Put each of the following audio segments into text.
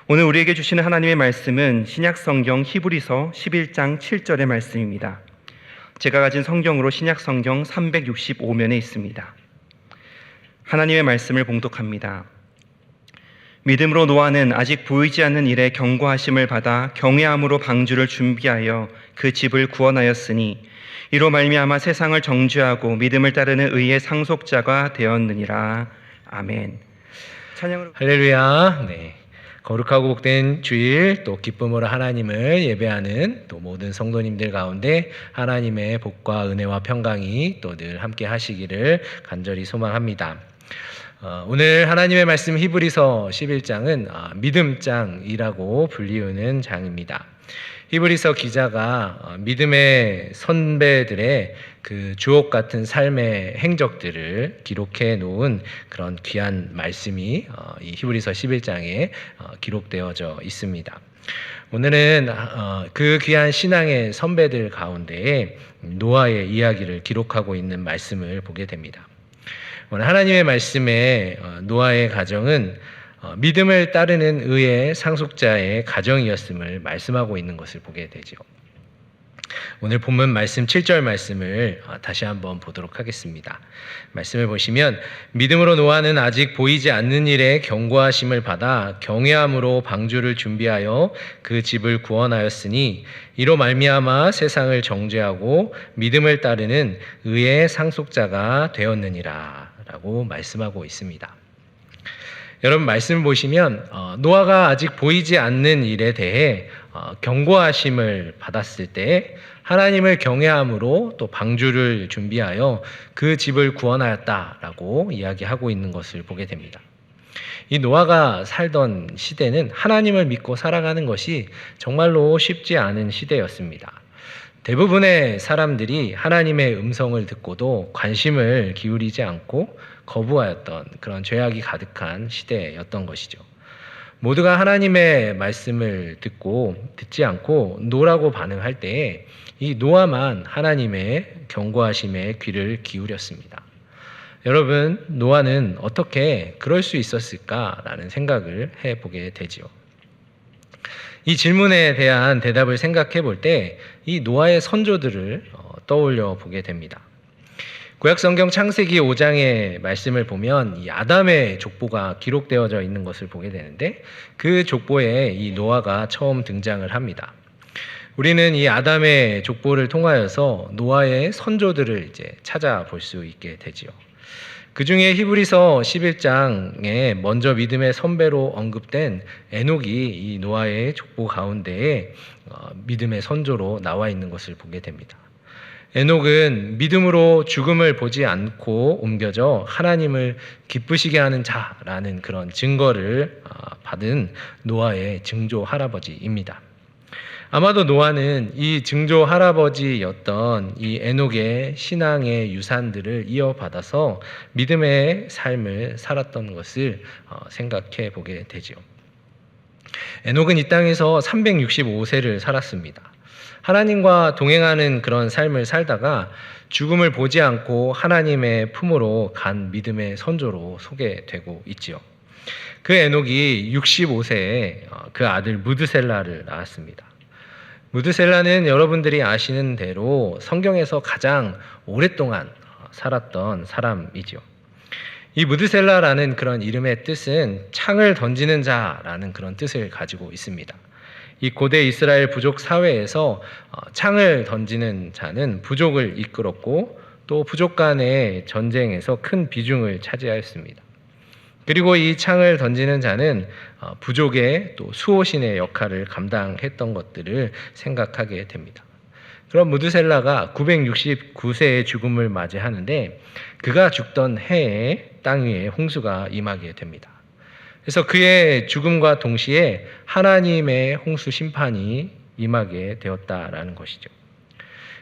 오늘 우리에게 주시는 하나님의 말씀은 신약성경 히브리서 11장 7절의 말씀입니다. 제가 가진 성경으로 신약성경 365면에 있습니다. 하나님의 말씀을 봉독합니다. 믿음으로 노아는 아직 보이지 않는 일에 경고하심을 받아 경외함으로 방주를 준비하여 그 집을 구원하였으니 이로 말미암아 세상을 정죄하고 믿음을 따르는 의의 상속자가 되었느니라. 아멘. 찬양으로 할렐루야. 네. 거룩하고 복된 주일, 또 기쁨으로 하나님을 예배하는 또 모든 성도님들 가운데 하나님의 복과 은혜와 평강이 또 늘 함께 하시기를 간절히 소망합니다. 오늘 하나님의 말씀 히브리서 11장은 믿음장이라고 불리우는 장입니다. 히브리서 기자가 믿음의 선배들의 그 주옥 같은 삶의 행적들을 기록해 놓은 그런 귀한 말씀이 이 히브리서 11장에 기록되어져 있습니다. 오늘은 그 귀한 신앙의 선배들 가운데 노아의 이야기를 기록하고 있는 말씀을 보게 됩니다. 오늘 하나님의 말씀에 노아의 가정은 믿음을 따르는 의의 상속자의 가정이었음을 말씀하고 있는 것을 보게 되죠. 오늘 본문 말씀 7절 말씀을 다시 한번 보도록 하겠습니다. 말씀을 보시면 믿음으로 노아는 아직 보이지 않는 일에 경고하심을 받아 경외함으로 방주를 준비하여 그 집을 구원하였으니 이로 말미암아 세상을 정죄하고 믿음을 따르는 의의 상속자가 되었느니라 라고 말씀하고 있습니다. 여러분 말씀을 보시면 노아가 아직 보이지 않는 일에 대해 경고하심을 받았을 때 하나님을 경외함으로 또 방주를 준비하여 그 집을 구원하였다라고 이야기하고 있는 것을 보게 됩니다. 이 노아가 살던 시대는 하나님을 믿고 살아가는 것이 정말로 쉽지 않은 시대였습니다. 대부분의 사람들이 하나님의 음성을 듣고도 관심을 기울이지 않고 거부하였던 그런 죄악이 가득한 시대였던 것이죠. 모두가 하나님의 말씀을 듣지 않고 노라고 반응할 때에 이 노아만 하나님의 경고하심에 귀를 기울였습니다. 여러분, 노아는 어떻게 그럴 수 있었을까라는 생각을 해보게 되지요. 이 질문에 대한 대답을 생각해 볼 때 이 노아의 선조들을 떠올려 보게 됩니다. 구약성경 창세기 5장의 말씀을 보면 이 아담의 족보가 기록되어져 있는 것을 보게 되는데 그 족보에 이 노아가 처음 등장을 합니다. 우리는 이 아담의 족보를 통하여서 노아의 선조들을 이제 찾아볼 수 있게 되지요. 그 중에 히브리서 11장에 먼저 믿음의 선배로 언급된 에녹이 이 노아의 족보 가운데에 믿음의 선조로 나와 있는 것을 보게 됩니다. 에녹은 믿음으로 죽음을 보지 않고 옮겨져 하나님을 기쁘시게 하는 자라는 그런 증거를 받은 노아의 증조 할아버지입니다. 아마도 노아는 이 증조 할아버지였던 이 에녹의 신앙의 유산들을 이어받아서 믿음의 삶을 살았던 것을 생각해 보게 되죠. 에녹은 이 땅에서 365세를 살았습니다. 하나님과 동행하는 그런 삶을 살다가 죽음을 보지 않고 하나님의 품으로 간 믿음의 선조로 소개되고 있지요. 그 에녹이 65세에 그 아들 무드셀라를 낳았습니다. 무드셀라는 여러분들이 아시는 대로 성경에서 가장 오랫동안 살았던 사람이죠. 이 무드셀라라는 그런 이름의 뜻은 창을 던지는 자라는 그런 뜻을 가지고 있습니다. 이 고대 이스라엘 부족 사회에서 창을 던지는 자는 부족을 이끌었고 또 부족 간의 전쟁에서 큰 비중을 차지하였습니다. 그리고 이 창을 던지는 자는 부족의 또 수호신의 역할을 감당했던 것들을 생각하게 됩니다. 그럼 무드셀라가 969세의 죽음을 맞이하는데 그가 죽던 해에 땅 위에 홍수가 임하게 됩니다. 그래서 그의 죽음과 동시에 하나님의 홍수 심판이 임하게 되었다라는 것이죠.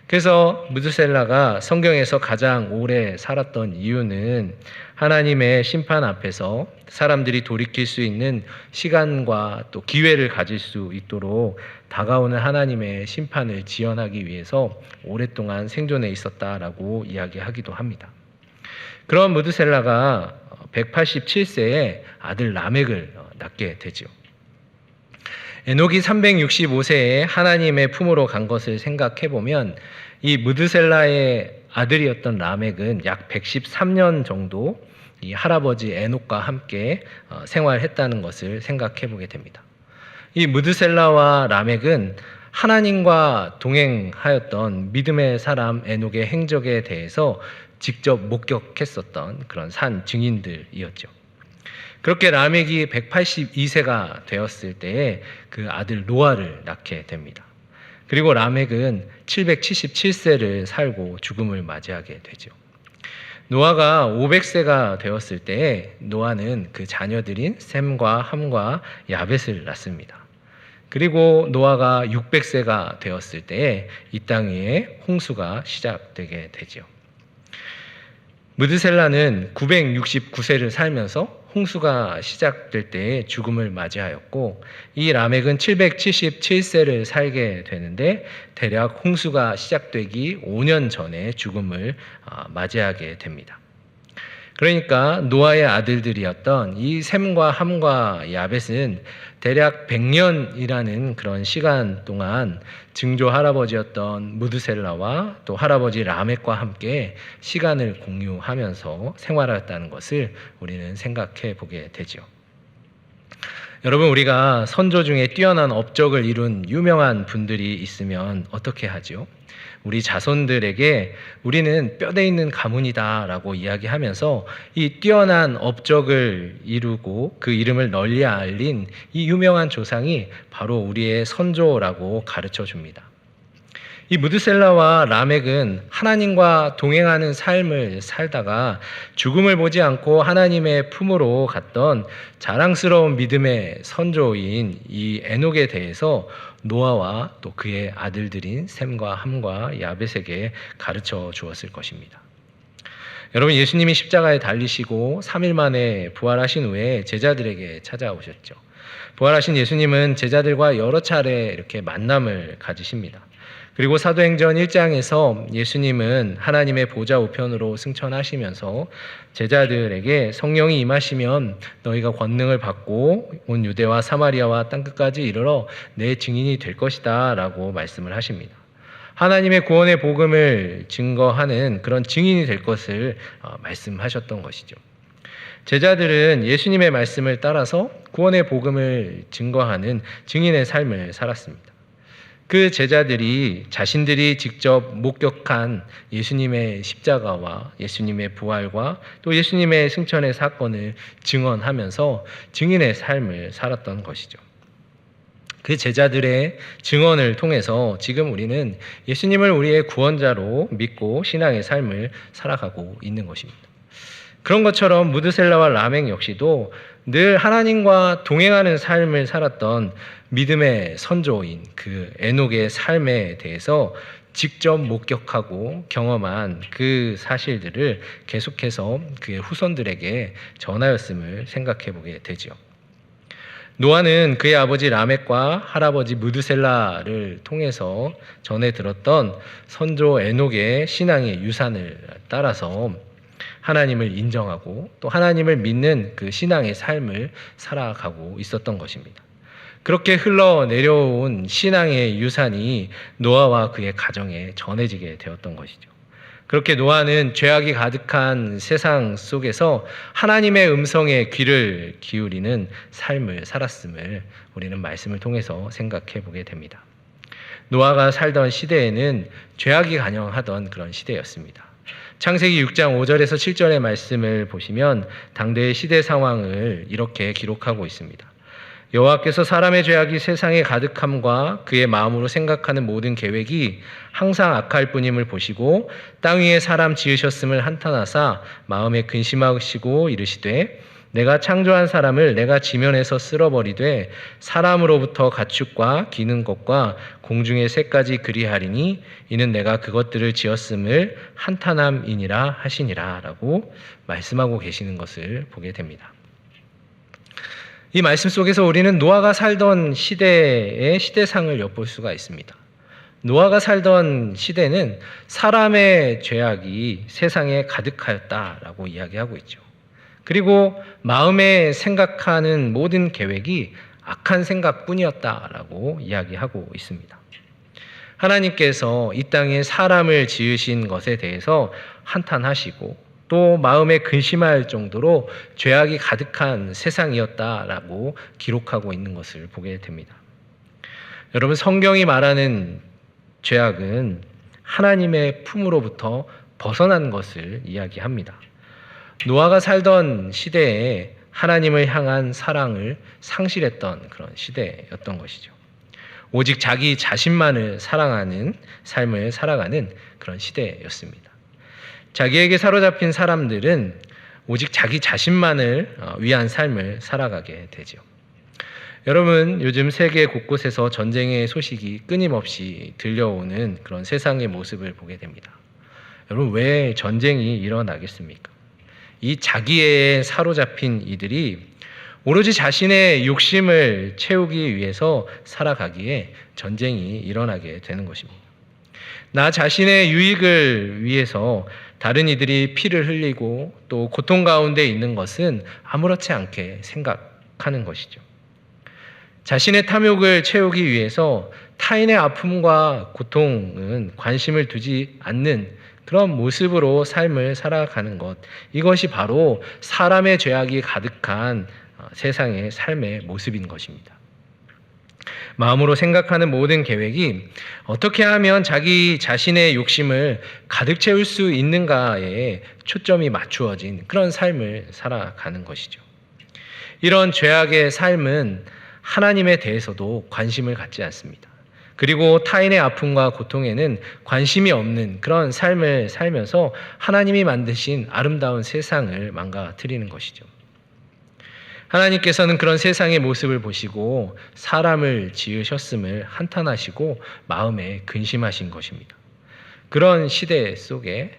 그래서 무드셀라가 성경에서 가장 오래 살았던 이유는 하나님의 심판 앞에서 사람들이 돌이킬 수 있는 시간과 또 기회를 가질 수 있도록 다가오는 하나님의 심판을 지연하기 위해서 오랫동안 생존해 있었다라고 이야기하기도 합니다. 그런 무드셀라가 187세에 아들 라멕을 낳게 되죠. 에녹이 365세에 하나님의 품으로 간 것을 생각해 보면 이 무드셀라의 아들이었던 라멕은 약 113년 정도 이 할아버지 에녹과 함께 생활했다는 것을 생각해 보게 됩니다. 이 무드셀라와 라멕은 하나님과 동행하였던 믿음의 사람 에녹의 행적에 대해서 직접 목격했었던 그런 산 증인들이었죠. 그렇게 라멕이 182세가 되었을 때에 그 아들 노아를 낳게 됩니다. 그리고 라멕은 777세를 살고 죽음을 맞이하게 되죠. 노아가 500세가 되었을 때에 노아는 그 자녀들인 셈과 함과 야벳을 낳습니다. 그리고 노아가 600세가 되었을 때에 이 땅 위에 홍수가 시작되게 되죠. 무드셀라는 969세를 살면서 홍수가 시작될 때에 죽음을 맞이하였고, 이 라멕은 777세를 살게 되는데 대략 홍수가 시작되기 5년 전에 죽음을 맞이하게 됩니다. 그러니까 노아의 아들들이었던 이 셈과 함과 야벳은 대략 100년이라는 그런 시간 동안 증조 할아버지였던 무드셀라와 또 할아버지 라멕과 함께 시간을 공유하면서 생활하였다는 것을 우리는 생각해 보게 되죠. 여러분, 우리가 선조 중에 뛰어난 업적을 이룬 유명한 분들이 있으면 어떻게 하죠? 우리 자손들에게 우리는 뼈대 있는 가문이다라고 이야기하면서 이 뛰어난 업적을 이루고 그 이름을 널리 알린 이 유명한 조상이 바로 우리의 선조라고 가르쳐 줍니다. 이 무드셀라와 라멕은 하나님과 동행하는 삶을 살다가 죽음을 보지 않고 하나님의 품으로 갔던 자랑스러운 믿음의 선조인 이 에녹에 대해서 노아와 또 그의 아들들인 셈과 함과 야벳에게 가르쳐 주었을 것입니다. 여러분, 예수님이 십자가에 달리시고 3일 만에 부활하신 후에 제자들에게 찾아오셨죠. 부활하신 예수님은 제자들과 여러 차례 이렇게 만남을 가지십니다. 그리고 사도행전 1장에서 예수님은 하나님의 보좌 우편으로 승천하시면서 제자들에게 성령이 임하시면 너희가 권능을 받고 온 유대와 사마리아와 땅끝까지 이르러 내 증인이 될 것이다 라고 말씀을 하십니다. 하나님의 구원의 복음을 증거하는 그런 증인이 될 것을 말씀하셨던 것이죠. 제자들은 예수님의 말씀을 따라서 구원의 복음을 증거하는 증인의 삶을 살았습니다. 그 제자들이 자신들이 직접 목격한 예수님의 십자가와 예수님의 부활과 또 예수님의 승천의 사건을 증언하면서 증인의 삶을 살았던 것이죠. 그 제자들의 증언을 통해서 지금 우리는 예수님을 우리의 구원자로 믿고 신앙의 삶을 살아가고 있는 것입니다. 그런 것처럼 무드셀라와 라멕 역시도 늘 하나님과 동행하는 삶을 살았던 믿음의 선조인 그 에녹의 삶에 대해서 직접 목격하고 경험한 그 사실들을 계속해서 그의 후손들에게 전하였음을 생각해 보게 되죠. 노아는 그의 아버지 라멕과 할아버지 무드셀라를 통해서 전해 들었던 선조 에녹의 신앙의 유산을 따라서 하나님을 인정하고 또 하나님을 믿는 그 신앙의 삶을 살아가고 있었던 것입니다. 그렇게 흘러내려온 신앙의 유산이 노아와 그의 가정에 전해지게 되었던 것이죠. 그렇게 노아는 죄악이 가득한 세상 속에서 하나님의 음성에 귀를 기울이는 삶을 살았음을 우리는 말씀을 통해서 생각해 보게 됩니다. 노아가 살던 시대에는 죄악이 간영하던 그런 시대였습니다. 창세기 6장 5절에서 7절의 말씀을 보시면 당대의 시대 상황을 이렇게 기록하고 있습니다. 여호와께서 사람의 죄악이 세상에 가득함과 그의 마음으로 생각하는 모든 계획이 항상 악할 뿐임을 보시고 땅 위에 사람 지으셨음을 한탄하사 마음에 근심하시고 이르시되 내가 창조한 사람을 내가 지면에서 쓸어버리되 사람으로부터 가축과 기는 것과 공중의 새까지 그리하리니 이는 내가 그것들을 지었음을 한탄함이니라 하시니라 라고 말씀하고 계시는 것을 보게 됩니다. 이 말씀 속에서 우리는 노아가 살던 시대의 시대상을 엿볼 수가 있습니다. 노아가 살던 시대는 사람의 죄악이 세상에 가득하였다라고 이야기하고 있죠. 그리고 마음에 생각하는 모든 계획이 악한 생각뿐이었다라고 이야기하고 있습니다. 하나님께서 이 땅에 사람을 지으신 것에 대해서 한탄하시고 또 마음에 근심할 정도로 죄악이 가득한 세상이었다라고 기록하고 있는 것을 보게 됩니다. 여러분, 성경이 말하는 죄악은 하나님의 품으로부터 벗어난 것을 이야기합니다. 노아가 살던 시대에 하나님을 향한 사랑을 상실했던 그런 시대였던 것이죠. 오직 자기 자신만을 사랑하는 삶을 살아가는 그런 시대였습니다. 자기에게 사로잡힌 사람들은 오직 자기 자신만을 위한 삶을 살아가게 되죠. 여러분, 요즘 세계 곳곳에서 전쟁의 소식이 끊임없이 들려오는 그런 세상의 모습을 보게 됩니다. 여러분, 왜 전쟁이 일어나겠습니까? 이 자기애에 사로잡힌 이들이 오로지 자신의 욕심을 채우기 위해서 살아가기에 전쟁이 일어나게 되는 것입니다. 나 자신의 유익을 위해서 다른 이들이 피를 흘리고 또 고통 가운데 있는 것은 아무렇지 않게 생각하는 것이죠. 자신의 탐욕을 채우기 위해서 타인의 아픔과 고통은 관심을 두지 않는 그런 모습으로 삶을 살아가는 것, 이것이 바로 사람의 죄악이 가득한 세상의 삶의 모습인 것입니다. 마음으로 생각하는 모든 계획이 어떻게 하면 자기 자신의 욕심을 가득 채울 수 있는가에 초점이 맞추어진 그런 삶을 살아가는 것이죠. 이런 죄악의 삶은 하나님에 대해서도 관심을 갖지 않습니다. 그리고 타인의 아픔과 고통에는 관심이 없는 그런 삶을 살면서 하나님이 만드신 아름다운 세상을 망가뜨리는 것이죠. 하나님께서는 그런 세상의 모습을 보시고 사람을 지으셨음을 한탄하시고 마음에 근심하신 것입니다. 그런 시대 속에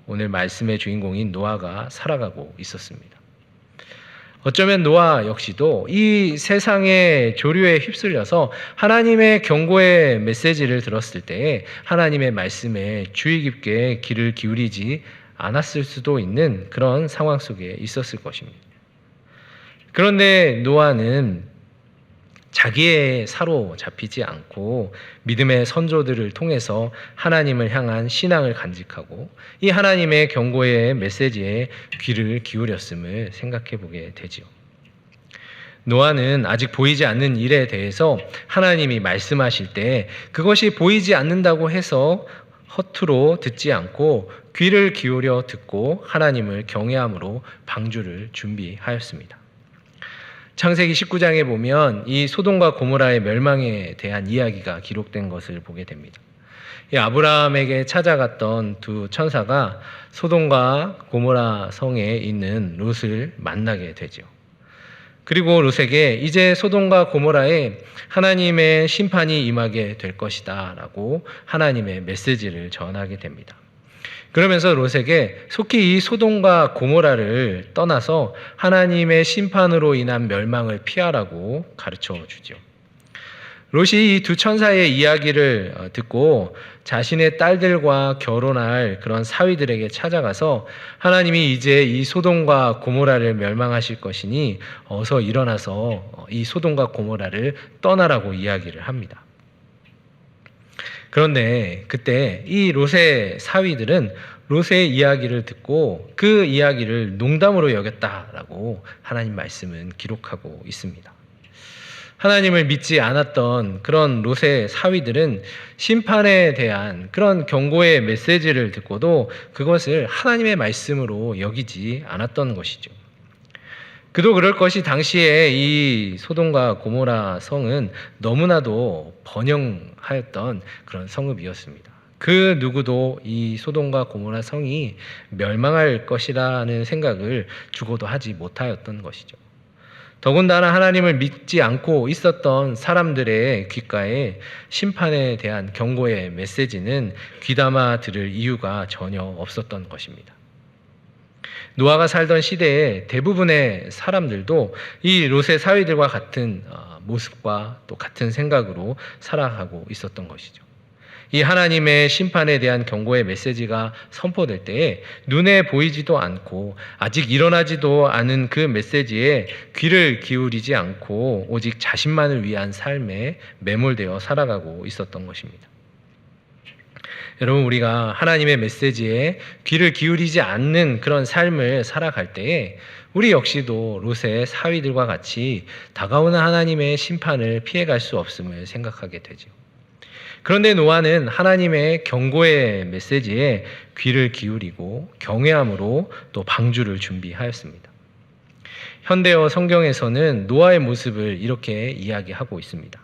오늘 말씀의 주인공인 노아가 살아가고 있었습니다. 어쩌면 노아 역시도 이 세상의 조류에 휩쓸려서 하나님의 경고의 메시지를 들었을 때 하나님의 말씀에 주의 깊게 귀를 기울이지 않았을 수도 있는 그런 상황 속에 있었을 것입니다. 그런데 노아는 자기의 사로잡히지 않고 믿음의 선조들을 통해서 하나님을 향한 신앙을 간직하고 이 하나님의 경고의 메시지에 귀를 기울였음을 생각해 보게 되지요. 노아는 아직 보이지 않는 일에 대해서 하나님이 말씀하실 때 그것이 보이지 않는다고 해서 허투루 듣지 않고 귀를 기울여 듣고 하나님을 경외함으로 방주를 준비하였습니다. 창세기 19장에 보면 이 소돔과 고모라의 멸망에 대한 이야기가 기록된 것을 보게 됩니다. 이 아브라함에게 찾아갔던 두 천사가 소돔과 고모라 성에 있는 롯을 만나게 되죠. 그리고 롯에게 이제 소돔과 고모라에 하나님의 심판이 임하게 될 것이다 라고 하나님의 메시지를 전하게 됩니다. 그러면서 롯에게 속히 이 소돔과 고모라를 떠나서 하나님의 심판으로 인한 멸망을 피하라고 가르쳐 주죠. 롯이 이 두 천사의 이야기를 듣고 자신의 딸들과 결혼할 그런 사위들에게 찾아가서 하나님이 이제 이 소돔과 고모라를 멸망하실 것이니 어서 일어나서 이 소돔과 고모라를 떠나라고 이야기를 합니다. 그런데 그때 이 롯의 사위들은 롯의 이야기를 듣고 그 이야기를 농담으로 여겼다라고 하나님 말씀은 기록하고 있습니다. 하나님을 믿지 않았던 그런 롯의 사위들은 심판에 대한 그런 경고의 메시지를 듣고도 그것을 하나님의 말씀으로 여기지 않았던 것이죠. 그도 그럴 것이 당시에 이 소돔과 고모라 성은 너무나도 번영하였던 그런 성읍이었습니다. 그 누구도 이 소돔과 고모라 성이 멸망할 것이라는 생각을 죽어도 하지 못하였던 것이죠. 더군다나 하나님을 믿지 않고 있었던 사람들의 귓가에 심판에 대한 경고의 메시지는 귀담아 들을 이유가 전혀 없었던 것입니다. 노아가 살던 시대에 대부분의 사람들도 이 롯의 사위들과 같은 모습과 또 같은 생각으로 살아가고 있었던 것이죠. 이 하나님의 심판에 대한 경고의 메시지가 선포될 때에 눈에 보이지도 않고 아직 일어나지도 않은 그 메시지에 귀를 기울이지 않고 오직 자신만을 위한 삶에 매몰되어 살아가고 있었던 것입니다. 여러분, 우리가 하나님의 메시지에 귀를 기울이지 않는 그런 삶을 살아갈 때에 우리 역시도 롯의 사위들과 같이 다가오는 하나님의 심판을 피해갈 수 없음을 생각하게 되죠. 그런데 노아는 하나님의 경고의 메시지에 귀를 기울이고 경외함으로 또 방주를 준비하였습니다. 현대어 성경에서는 노아의 모습을 이렇게 이야기하고 있습니다.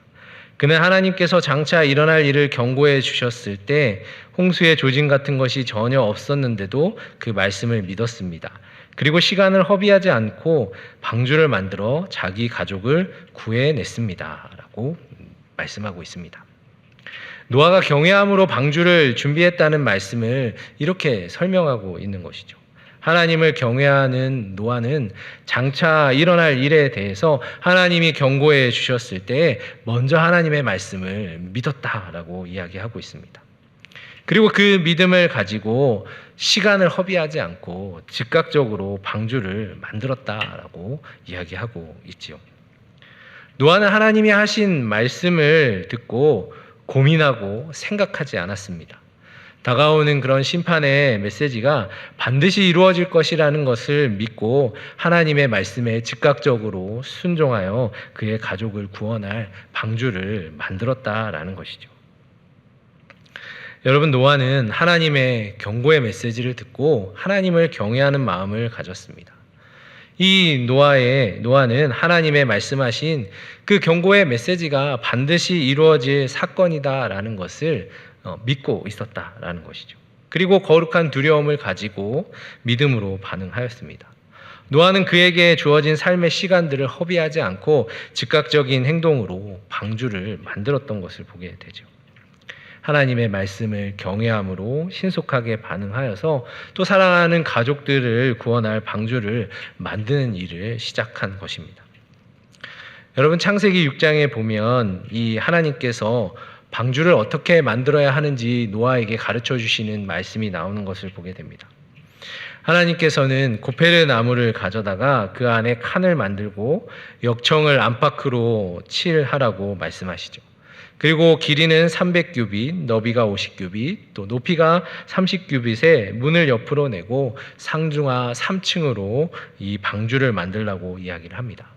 그는 하나님께서 장차 일어날 일을 경고해 주셨을 때 홍수의 조짐 같은 것이 전혀 없었는데도 그 말씀을 믿었습니다. 그리고 시간을 허비하지 않고 방주를 만들어 자기 가족을 구해냈습니다. 라고 말씀하고 있습니다. 노아가 경외함으로 방주를 준비했다는 말씀을 이렇게 설명하고 있는 것이죠. 하나님을 경외하는 노아는 장차 일어날 일에 대해서 하나님이 경고해 주셨을 때 먼저 하나님의 말씀을 믿었다라고 이야기하고 있습니다. 그리고 그 믿음을 가지고 시간을 허비하지 않고 즉각적으로 방주를 만들었다라고 이야기하고 있지요. 노아는 하나님이 하신 말씀을 듣고 고민하고 생각하지 않았습니다. 다가오는 그런 심판의 메시지가 반드시 이루어질 것이라는 것을 믿고 하나님의 말씀에 즉각적으로 순종하여 그의 가족을 구원할 방주를 만들었다라는 것이죠. 여러분, 노아는 하나님의 경고의 메시지를 듣고 하나님을 경외하는 마음을 가졌습니다. 이 노아는 하나님의 말씀하신 그 경고의 메시지가 반드시 이루어질 사건이다라는 것을 믿고 있었다라는 것이죠. 그리고 거룩한 두려움을 가지고 믿음으로 반응하였습니다. 노아는 그에게 주어진 삶의 시간들을 허비하지 않고 즉각적인 행동으로 방주를 만들었던 것을 보게 되죠. 하나님의 말씀을 경외함으로 신속하게 반응하여서 또 사랑하는 가족들을 구원할 방주를 만드는 일을 시작한 것입니다. 여러분, 창세기 6장에 보면 이 하나님께서 방주를 어떻게 만들어야 하는지 노아에게 가르쳐 주시는 말씀이 나오는 것을 보게 됩니다. 하나님께서는 고페르 나무를 가져다가 그 안에 칸을 만들고 역청을 안팎으로 칠하라고 말씀하시죠. 그리고 길이는 300규빗, 너비가 50규빗, 또 높이가 30규빗에 문을 옆으로 내고 상중하 3층으로 이 방주를 만들라고 이야기를 합니다.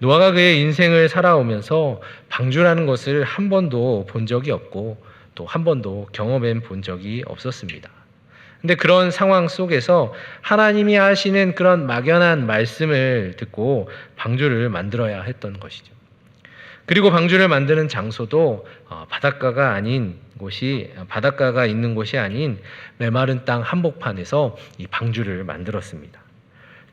노아가 그의 인생을 살아오면서 방주라는 것을 한 번도 본 적이 없고 또 한 번도 경험해 본 적이 없었습니다. 근데 그런 상황 속에서 하나님이 하시는 그런 막연한 말씀을 듣고 방주를 만들어야 했던 것이죠. 그리고 방주를 만드는 장소도 바닷가가 있는 곳이 아닌 메마른 땅 한복판에서 이 방주를 만들었습니다.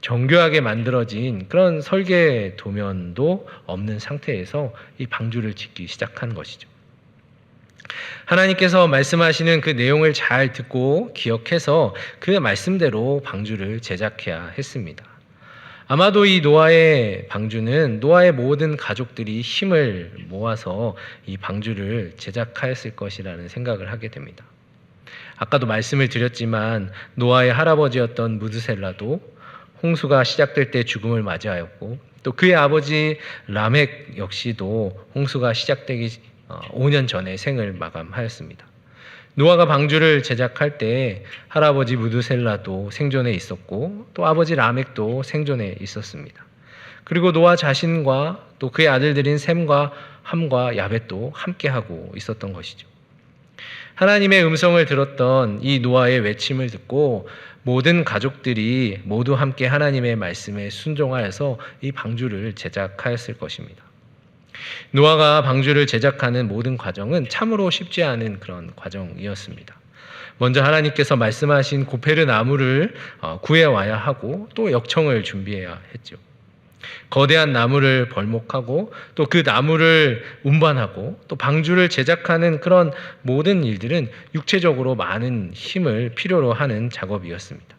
정교하게 만들어진 그런 설계 도면도 없는 상태에서 이 방주를 짓기 시작한 것이죠. 하나님께서 말씀하시는 그 내용을 잘 듣고 기억해서 그 말씀대로 방주를 제작해야 했습니다. 아마도 이 노아의 방주는 노아의 모든 가족들이 힘을 모아서 이 방주를 제작하였을 것이라는 생각을 하게 됩니다. 아까도 말씀을 드렸지만 노아의 할아버지였던 무드셀라도 홍수가 시작될 때 죽음을 맞이하였고 또 그의 아버지 라멕 역시도 홍수가 시작되기 5년 전에 생을 마감하였습니다. 노아가 방주를 제작할 때 할아버지 무드셀라도 생존해 있었고 또 아버지 라멕도 생존해 있었습니다. 그리고 노아 자신과 또 그의 아들들인 셈과 함과 야벳도 함께하고 있었던 것이죠. 하나님의 음성을 들었던 이 노아의 외침을 듣고 모든 가족들이 모두 함께 하나님의 말씀에 순종하여서 이 방주를 제작하였을 것입니다. 노아가 방주를 제작하는 모든 과정은 참으로 쉽지 않은 그런 과정이었습니다. 먼저 하나님께서 말씀하신 고페르 나무를 구해와야 하고 또 역청을 준비해야 했죠. 거대한 나무를 벌목하고 또 그 나무를 운반하고 또 방주를 제작하는 그런 모든 일들은 육체적으로 많은 힘을 필요로 하는 작업이었습니다.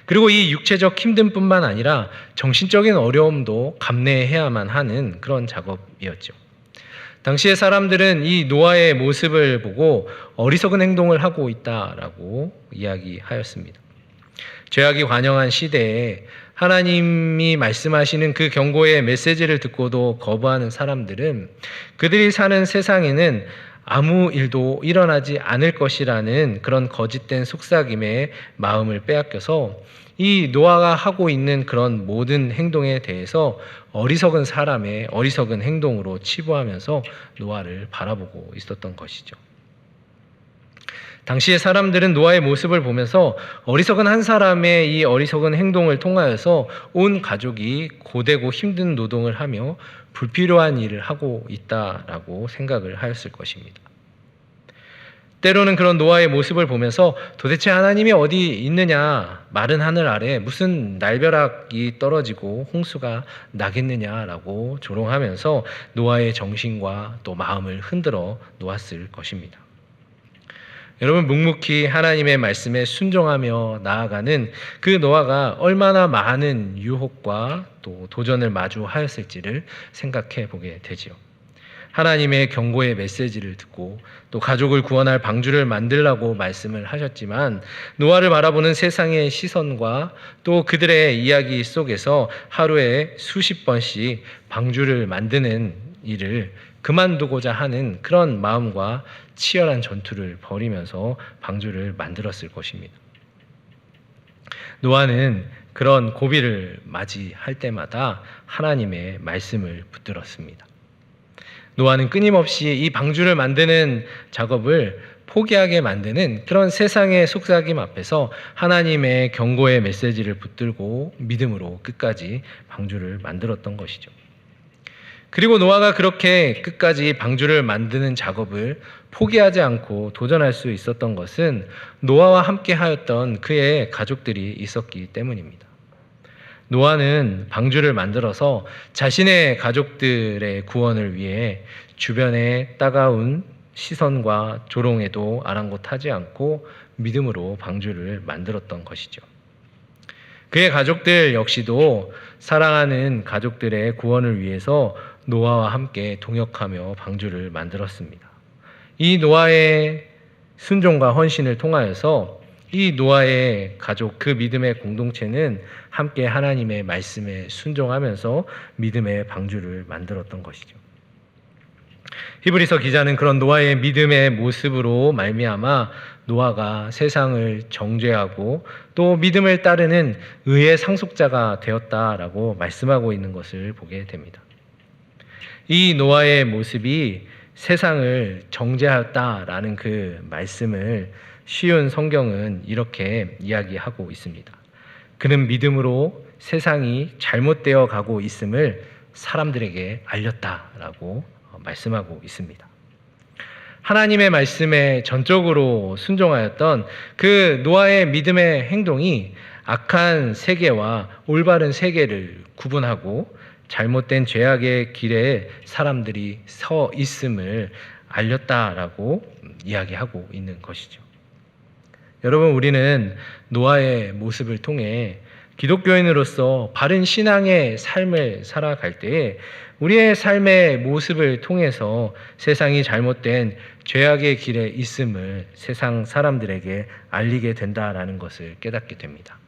그리고 이 육체적 힘듦뿐만 아니라 정신적인 어려움도 감내해야만 하는 그런 작업이었죠. 당시의 사람들은 이 노아의 모습을 보고 어리석은 행동을 하고 있다라고 이야기하였습니다. 죄악이 관영한 시대에 하나님이 말씀하시는 그 경고의 메시지를 듣고도 거부하는 사람들은 그들이 사는 세상에는 아무 일도 일어나지 않을 것이라는 그런 거짓된 속삭임에 마음을 빼앗겨서 이 노아가 하고 있는 그런 모든 행동에 대해서 어리석은 사람의 어리석은 행동으로 치부하면서 노아를 바라보고 있었던 것이죠. 당시의 사람들은 노아의 모습을 보면서 어리석은 한 사람의 이 어리석은 행동을 통하여서 온 가족이 고되고 힘든 노동을 하며 불필요한 일을 하고 있다라고 생각을 하였을 것입니다. 때로는 그런 노아의 모습을 보면서 도대체 하나님이 어디 있느냐, 마른 하늘 아래 무슨 날벼락이 떨어지고 홍수가 나겠느냐라고 조롱하면서 노아의 정신과 또 마음을 흔들어 놓았을 것입니다. 여러분, 묵묵히 하나님의 말씀에 순종하며 나아가는 그 노아가 얼마나 많은 유혹과 또 도전을 마주하였을지를 생각해 보게 되지요. 하나님의 경고의 메시지를 듣고 또 가족을 구원할 방주를 만들라고 말씀을 하셨지만 노아를 바라보는 세상의 시선과 또 그들의 이야기 속에서 하루에 수십 번씩 방주를 만드는 일을 그만두고자 하는 그런 마음과 치열한 전투를 벌이면서 방주를 만들었을 것입니다. 노아는 그런 고비를 맞이할 때마다 하나님의 말씀을 붙들었습니다. 노아는 끊임없이 이 방주를 만드는 작업을 포기하게 만드는 그런 세상의 속삭임 앞에서 하나님의 경고의 메시지를 붙들고 믿음으로 끝까지 방주를 만들었던 것이죠. 그리고 노아가 그렇게 끝까지 방주를 만드는 작업을 포기하지 않고 도전할 수 있었던 것은 노아와 함께 하였던 그의 가족들이 있었기 때문입니다. 노아는 방주를 만들어서 자신의 가족들의 구원을 위해 주변의 따가운 시선과 조롱에도 아랑곳하지 않고 믿음으로 방주를 만들었던 것이죠. 그의 가족들 역시도 사랑하는 가족들의 구원을 위해서 노아와 함께 동역하며 방주를 만들었습니다. 이 노아의 순종과 헌신을 통하여서 이 노아의 가족, 그 믿음의 공동체는 함께 하나님의 말씀에 순종하면서 믿음의 방주를 만들었던 것이죠. 히브리서 기자는 그런 노아의 믿음의 모습으로 말미암아 노아가 세상을 정죄하고 또 믿음을 따르는 의의 상속자가 되었다라고 말씀하고 있는 것을 보게 됩니다. 이 노아의 모습이 세상을 정죄하였다라는 그 말씀을 쉬운 성경은 이렇게 이야기하고 있습니다. 그는 믿음으로 세상이 잘못되어 가고 있음을 사람들에게 알렸다라고 말씀하고 있습니다. 하나님의 말씀에 전적으로 순종하였던 그 노아의 믿음의 행동이 악한 세계와 올바른 세계를 구분하고 잘못된 죄악의 길에 사람들이 서 있음을 알렸다라고 이야기하고 있는 것이죠. 여러분, 우리는 노아의 모습을 통해 기독교인으로서 바른 신앙의 삶을 살아갈 때에 우리의 삶의 모습을 통해서 세상이 잘못된 죄악의 길에 있음을 세상 사람들에게 알리게 된다라는 것을 깨닫게 됩니다.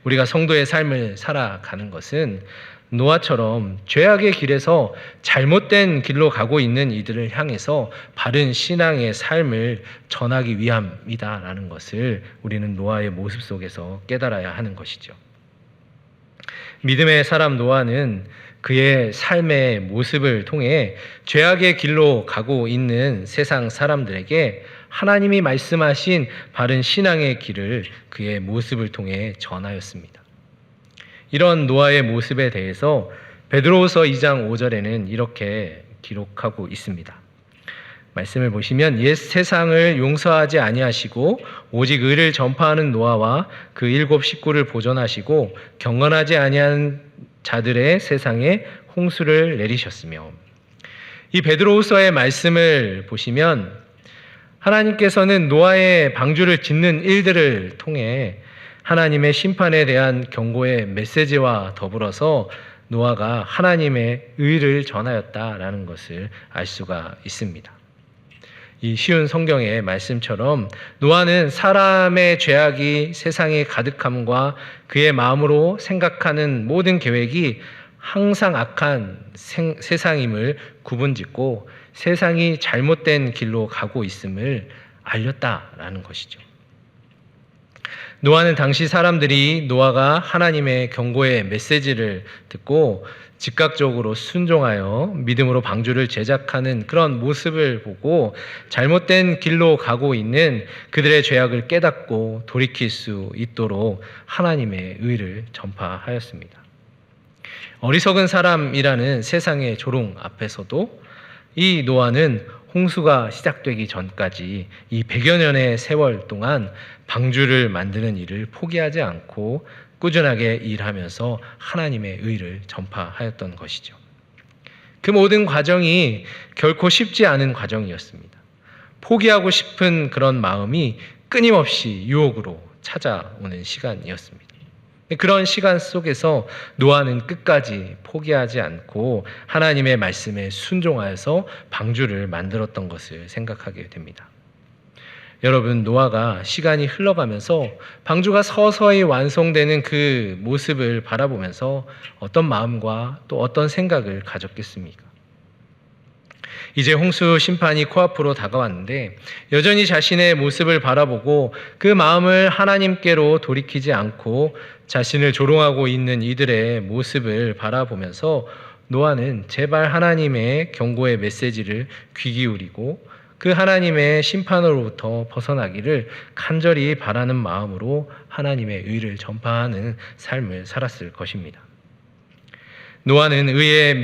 우리가 성도의 삶을 살아가는 것은 노아처럼 죄악의 길에서 잘못된 길로 가고 있는 이들을 향해서 바른 신앙의 삶을 전하기 위함이다라는 것을 우리는 노아의 모습 속에서 깨달아야 하는 것이죠. 믿음의 사람 노아는 그의 삶의 모습을 통해 죄악의 길로 가고 있는 세상 사람들에게 하나님이 말씀하신 바른 신앙의 길을 그의 모습을 통해 전하였습니다. 이런 노아의 모습에 대해서 베드로후서 2장 5절에는 이렇게 기록하고 있습니다. 말씀을 보시면 옛 세상을 용서하지 아니하시고 오직 의를 전파하는 노아와 그 7 식구를 보존하시고 경건하지 아니한 자들의 세상에 홍수를 내리셨으며, 이 베드로후서의 말씀을 보시면 하나님께서는 노아의 방주를 짓는 일들을 통해 하나님의 심판에 대한 경고의 메시지와 더불어서 노아가 하나님의 의를 전하였다라는 것을 알 수가 있습니다. 이 쉬운 성경의 말씀처럼 노아는 사람의 죄악이 세상에 가득함과 그의 마음으로 생각하는 모든 계획이 항상 악한 세상임을 구분짓고 세상이 잘못된 길로 가고 있음을 알렸다라는 것이죠. 노아는 당시 사람들이 노아가 하나님의 경고의 메시지를 듣고 즉각적으로 순종하여 믿음으로 방주를 제작하는 그런 모습을 보고 잘못된 길로 가고 있는 그들의 죄악을 깨닫고 돌이킬 수 있도록 하나님의 의를 전파하였습니다. 어리석은 사람이라는 세상의 조롱 앞에서도 이 노아는 홍수가 시작되기 전까지 이 100여 년의 세월 동안 방주를 만드는 일을 포기하지 않고 꾸준하게 일하면서 하나님의 의를 전파하였던 것이죠. 그 모든 과정이 결코 쉽지 않은 과정이었습니다. 포기하고 싶은 그런 마음이 끊임없이 유혹으로 찾아오는 시간이었습니다. 그런 시간 속에서 노아는 끝까지 포기하지 않고 하나님의 말씀에 순종하여서 방주를 만들었던 것을 생각하게 됩니다. 여러분, 노아가 시간이 흘러가면서 방주가 서서히 완성되는 그 모습을 바라보면서 어떤 마음과 또 어떤 생각을 가졌겠습니까? 이제 홍수 심판이 코앞으로 다가왔는데 여전히 자신의 모습을 바라보고 그 마음을 하나님께로 돌이키지 않고 자신을 조롱하고 있는 이들의 모습을 바라보면서 노아는 제발 하나님의 경고의 메시지를 귀 기울이고 그 하나님의 심판으로부터 벗어나기를 간절히 바라는 마음으로 하나님의 의를 전파하는 삶을 살았을 것입니다. 노아는 의의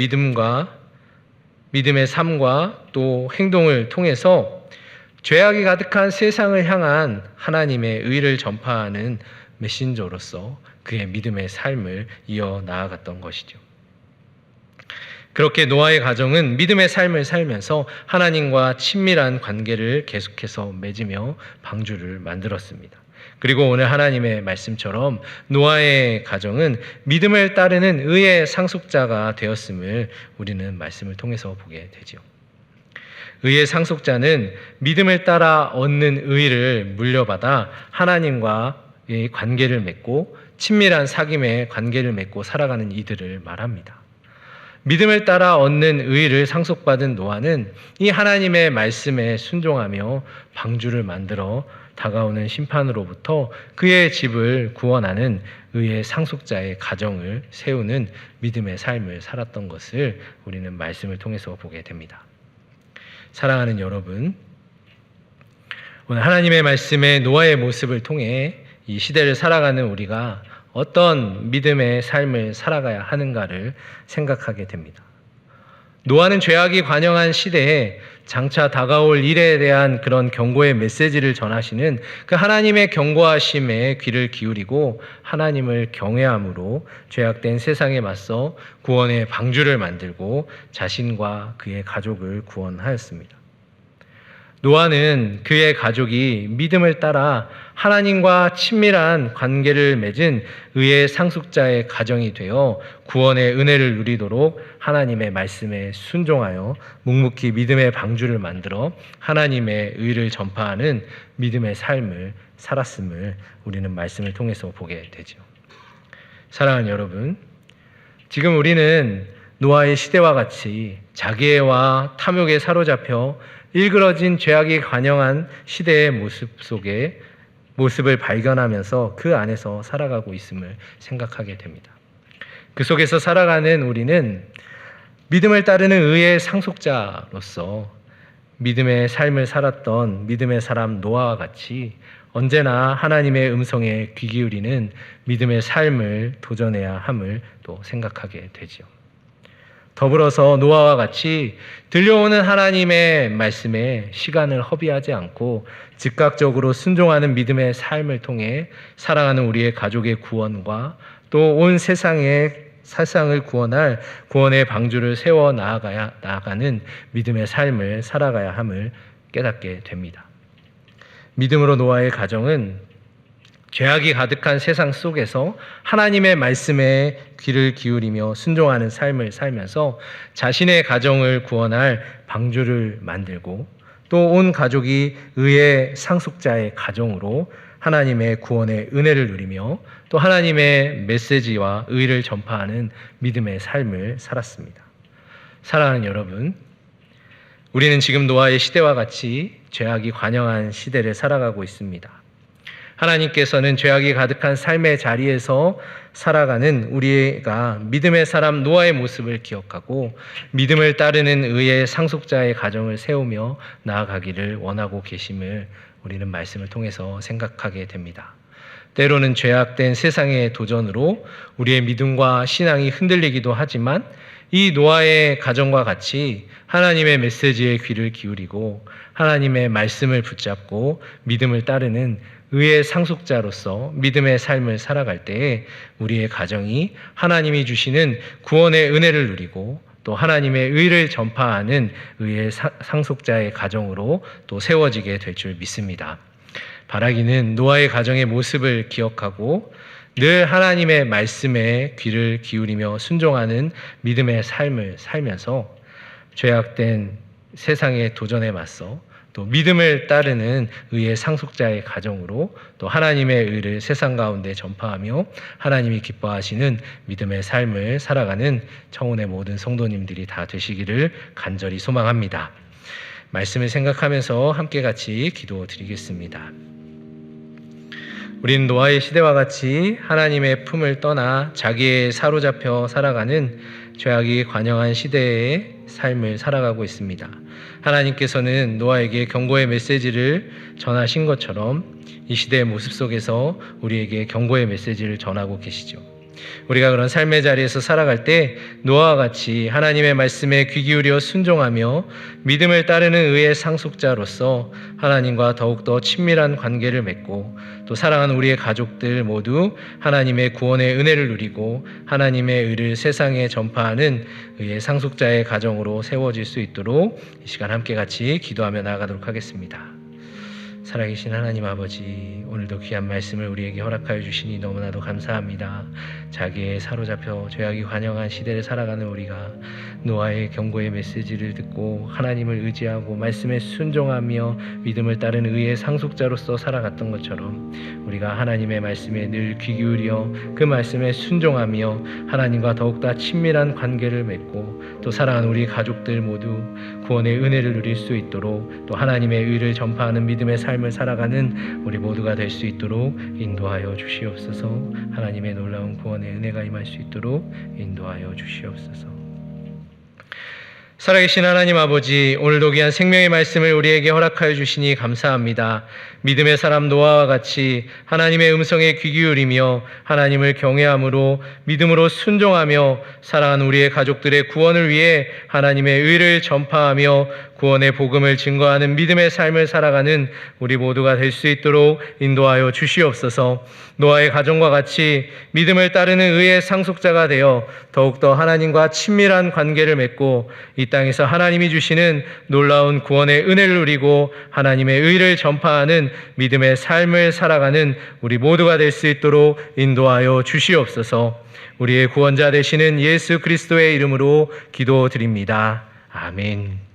믿음의 삶과 또 행동을 통해서 죄악이 가득한 세상을 향한 하나님의 의를 전파하는 메신저로서 그의 믿음의 삶을 이어 나아갔던 것이죠. 그렇게 노아의 가정은 믿음의 삶을 살면서 하나님과 친밀한 관계를 계속해서 맺으며 방주를 만들었습니다. 그리고 오늘 하나님의 말씀처럼 노아의 가정은 믿음을 따르는 의의 상속자가 되었음을 우리는 말씀을 통해서 보게 되죠. 의의 상속자는 믿음을 따라 얻는 의를 물려받아 하나님과의 관계를 맺고 친밀한 사귐의 관계를 맺고 살아가는 이들을 말합니다. 믿음을 따라 얻는 의를 상속받은 노아는 이 하나님의 말씀에 순종하며 방주를 만들어 다가오는 심판으로부터 그의 집을 구원하는 의의 상속자의 가정을 세우는 믿음의 삶을 살았던 것을 우리는 말씀을 통해서 보게 됩니다. 사랑하는 여러분, 오늘 하나님의 말씀에 노아의 모습을 통해 이 시대를 살아가는 우리가 어떤 믿음의 삶을 살아가야 하는가를 생각하게 됩니다. 노아는 죄악이 관영한 시대에 장차 다가올 일에 대한 그런 경고의 메시지를 전하시는 그 하나님의 경고하심에 귀를 기울이고 하나님을 경외함으로 죄악된 세상에 맞서 구원의 방주를 만들고 자신과 그의 가족을 구원하였습니다. 노아는 그의 가족이 믿음을 따라 하나님과 친밀한 관계를 맺은 의의 상속자의 가정이 되어 구원의 은혜를 누리도록 하나님의 말씀에 순종하여 묵묵히 믿음의 방주를 만들어 하나님의 의를 전파하는 믿음의 삶을 살았음을 우리는 말씀을 통해서 보게 되죠. 사랑하는 여러분, 지금 우리는 노아의 시대와 같이 자기애와 탐욕에 사로잡혀 일그러진 죄악이 관영한 시대의 모습을 발견하면서 그 안에서 살아가고 있음을 생각하게 됩니다. 그 속에서 살아가는 우리는 믿음을 따르는 의의 상속자로서 믿음의 삶을 살았던 믿음의 사람 노아와 같이 언제나 하나님의 음성에 귀 기울이는 믿음의 삶을 도전해야 함을 또 생각하게 되죠. 더불어서 노아와 같이 들려오는 하나님의 말씀에 시간을 허비하지 않고 즉각적으로 순종하는 믿음의 삶을 통해 살아가는 우리의 가족의 구원과 또 온 세상을 구원할 구원의 방주를 세워 나아가는 믿음의 삶을 살아가야 함을 깨닫게 됩니다. 믿음으로 노아의 가정은 죄악이 가득한 세상 속에서 하나님의 말씀에 귀를 기울이며 순종하는 삶을 살면서 자신의 가정을 구원할 방주를 만들고 또 온 가족이 의의 상속자의 가정으로 하나님의 구원의 은혜를 누리며 또 하나님의 메시지와 의를 전파하는 믿음의 삶을 살았습니다. 사랑하는 여러분, 우리는 지금 노아의 시대와 같이 죄악이 관영한 시대를 살아가고 있습니다. 하나님께서는 죄악이 가득한 삶의 자리에서 살아가는 우리가 믿음의 사람 노아의 모습을 기억하고 믿음을 따르는 의의 상속자의 가정을 세우며 나아가기를 원하고 계심을 우리는 말씀을 통해서 생각하게 됩니다. 때로는 죄악된 세상의 도전으로 우리의 믿음과 신앙이 흔들리기도 하지만 이 노아의 가정과 같이 하나님의 메시지에 귀를 기울이고 하나님의 말씀을 붙잡고 믿음을 따르는 의의 상속자로서 믿음의 삶을 살아갈 때에 우리의 가정이 하나님이 주시는 구원의 은혜를 누리고 또 하나님의 의를 전파하는 의의 상속자의 가정으로 또 세워지게 될 줄 믿습니다. 바라기는 노아의 가정의 모습을 기억하고 늘 하나님의 말씀에 귀를 기울이며 순종하는 믿음의 삶을 살면서 죄악된 세상의 도전에 맞서 또 믿음을 따르는 의의 상속자의 가정으로 또 하나님의 의를 세상 가운데 전파하며 하나님이 기뻐하시는 믿음의 삶을 살아가는 청운의 모든 성도님들이 다 되시기를 간절히 소망합니다. 말씀을 생각하면서 함께 같이 기도드리겠습니다. 우리는 노아의 시대와 같이 하나님의 품을 떠나 자기에 사로잡혀 살아가는 죄악이 관영한 시대의 삶을 살아가고 있습니다. 하나님께서는 노아에게 경고의 메시지를 전하신 것처럼 이 시대의 모습 속에서 우리에게 경고의 메시지를 전하고 계시죠. 우리가 그런 삶의 자리에서 살아갈 때 노아와 같이 하나님의 말씀에 귀 기울여 순종하며 믿음을 따르는 의의 상속자로서 하나님과 더욱더 친밀한 관계를 맺고 또 사랑하는 우리의 가족들 모두 하나님의 구원의 은혜를 누리고 하나님의 의를 세상에 전파하는 의의 상속자의 가정으로 세워질 수 있도록 이 시간 함께 같이 기도하며 나아가도록 하겠습니다. 살아계신 하나님 아버지, 오늘도 귀한 말씀을 우리에게 허락하여 주시니 너무나도 감사합니다. 자기에 사로잡혀 죄악이 관영한 시대를 살아가는 우리가 노아의 경고의 메시지를 듣고 하나님을 의지하고 말씀에 순종하며 믿음을 따르는 의의 상속자로서 살아갔던 것처럼 우리가 하나님의 말씀에 늘 귀 기울여 그 말씀에 순종하며 하나님과 더욱더 친밀한 관계를 맺고 또 사랑하는 우리 가족들 모두 구원의 은혜를 누릴 수 있도록 또 하나님의 의를 전파하는 믿음의 삶을 살아가는 우리 모두가 될 수 있도록 인도하여 주시옵소서. 하나님의 놀라운 구원의 은혜가 임할 수 있도록 인도하여 주시옵소서. 살아계신 하나님 아버지, 오늘도 귀한 생명의 말씀을 우리에게 허락하여 주시니 감사합니다. 믿음의 사람 노아와 같이 하나님의 음성에 귀 기울이며 하나님을 경외함으로 믿음으로 순종하며 사랑하는 우리의 가족들의 구원을 위해 하나님의 의를 전파하며 구원의 복음을 증거하는 믿음의 삶을 살아가는 우리 모두가 될 수 있도록 인도하여 주시옵소서. 노아의 가정과 같이 믿음을 따르는 의의 상속자가 되어 더욱더 하나님과 친밀한 관계를 맺고 이 땅에서 하나님이 주시는 놀라운 구원의 은혜를 누리고 하나님의 의를 전파하는 믿음의 삶을 살아가는 우리 모두가 될 수 있도록 인도하여 주시옵소서. 우리의 구원자 되시는 예수 그리스도의 이름으로 기도드립니다. 아멘.